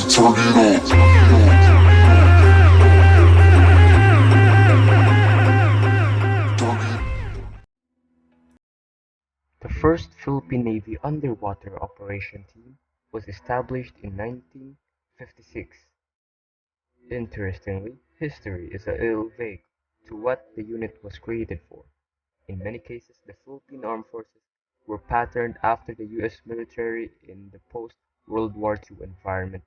The first Philippine Navy underwater operation team was established in 1956. Interestingly, history is a little vague to what the unit was created for. In many cases, the Philippine Armed Forces were patterned after the US military in the post-World War II environment,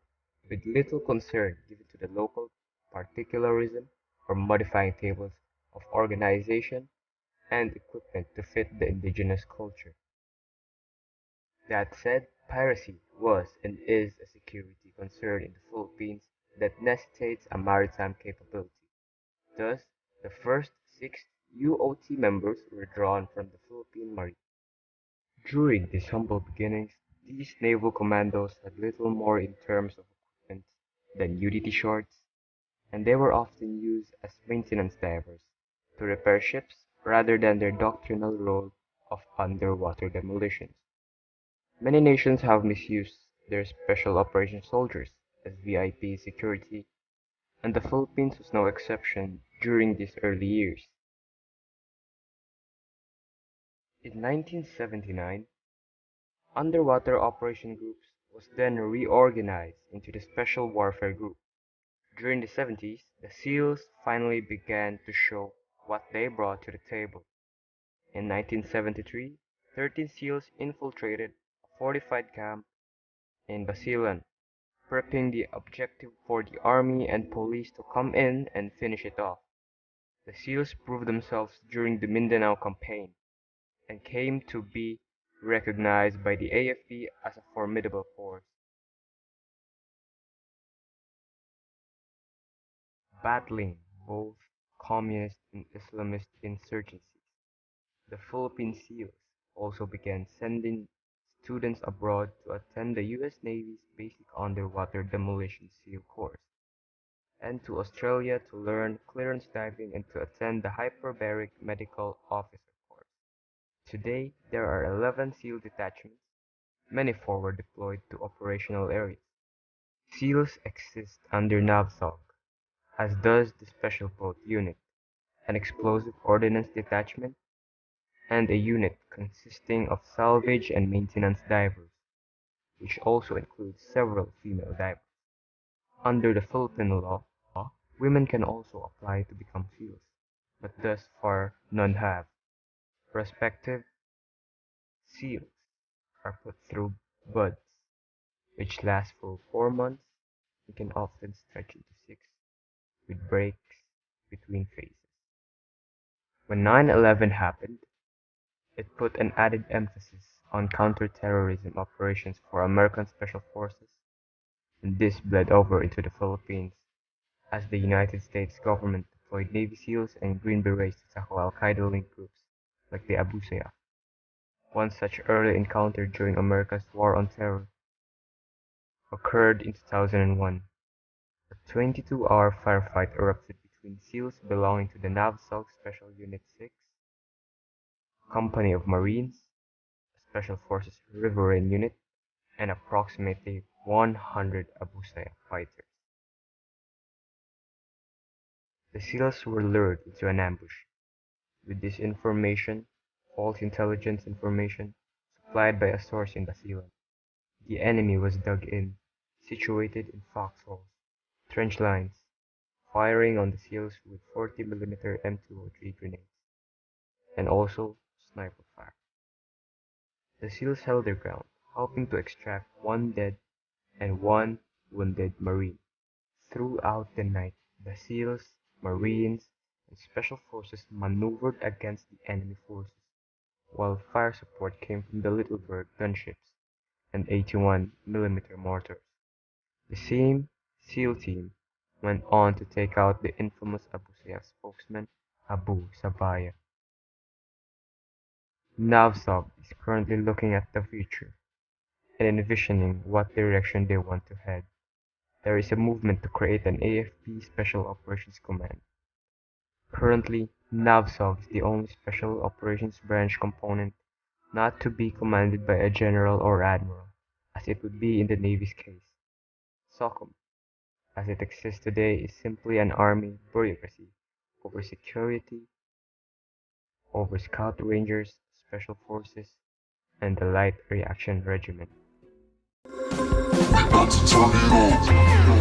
with little concern given to the local particularism or modifying tables of organization and equipment to fit the indigenous culture. That said, piracy was and is a security concern in the Philippines that necessitates a maritime capability. Thus, the first six UOT members were drawn from the Philippine Marine. During these humble beginnings, these naval commandos had little more in terms of equipment than UDT shorts, and they were often used as maintenance divers to repair ships rather than their doctrinal role of underwater demolitions. Many nations have misused their special operations soldiers as VIP security, and the Philippines was no exception during these early years. In 1979, underwater operation groups was then reorganized into the Special Warfare Group. During the 70s, the SEALs finally began to show what they brought to the table. In 1973, 13 SEALs infiltrated a fortified camp in Basilan, prepping the objective for the army and police to come in and finish it off. The SEALs proved themselves during the Mindanao campaign and came to be recognized by the AFP as a formidable force, battling both communist and Islamist insurgencies. The Philippine SEALs also began sending students abroad to attend the US Navy's Basic Underwater Demolition SEAL course, and to Australia to learn clearance diving and to attend the Hyperbaric Medical Officer course. Today, there are 11 SEAL detachments, many forward deployed to operational areas. SEALs exist under NAVSOG, as does the Special Boat Unit, an explosive ordnance detachment, and a unit consisting of salvage and maintenance divers, which also includes several female divers. Under the Philippine law, women can also apply to become SEALs, but thus far none have. Prospective SEALs are put through buds, which last for 4 months and can often stretch into 6, with breaks between phases. When 9/11 happened, it put an added emphasis on counterterrorism operations for American Special Forces, and this bled over into the Philippines as the United States government deployed Navy SEALs and Green Berets to tackle Al-Qaeda-linked groups like the Abu Sayyaf. One such early encounter during America's War on Terror occurred in 2001. A 22-hour firefight erupted between SEALs belonging to the NAVSOG Special Unit 6 Company of Marines, a Special Forces Riverine Unit, and approximately 100 Abu Sayyaf fighters. The SEALs were lured into an ambush, with this information, false intelligence information, supplied by a source in Basilan. The enemy was dug in, situated in foxholes, trench lines, firing on the SEALs with 40mm M203 grenades, and also sniper fire. The SEALs held their ground, helping to extract one dead and one wounded Marine. Throughout the night, the SEALs, Marines, and Special Forces maneuvered against the enemy forces, while fire support came from the Littleburg gunships and 81mm mortars. The same SEAL team went on to take out the infamous Abu Sayyaf spokesman Abu Sabaya. NAVSOG is currently looking at the future and envisioning what direction they want to head. There is a movement to create an AFP Special Operations Command. Currently, NAVSOG is the only Special Operations Branch component not to be commanded by a general or admiral, as it would be in the Navy's case. SOCOM, as it exists today, is simply an army bureaucracy over security, over Scout Rangers, Special Forces, and the Light Reaction Regiment. About to turn it on.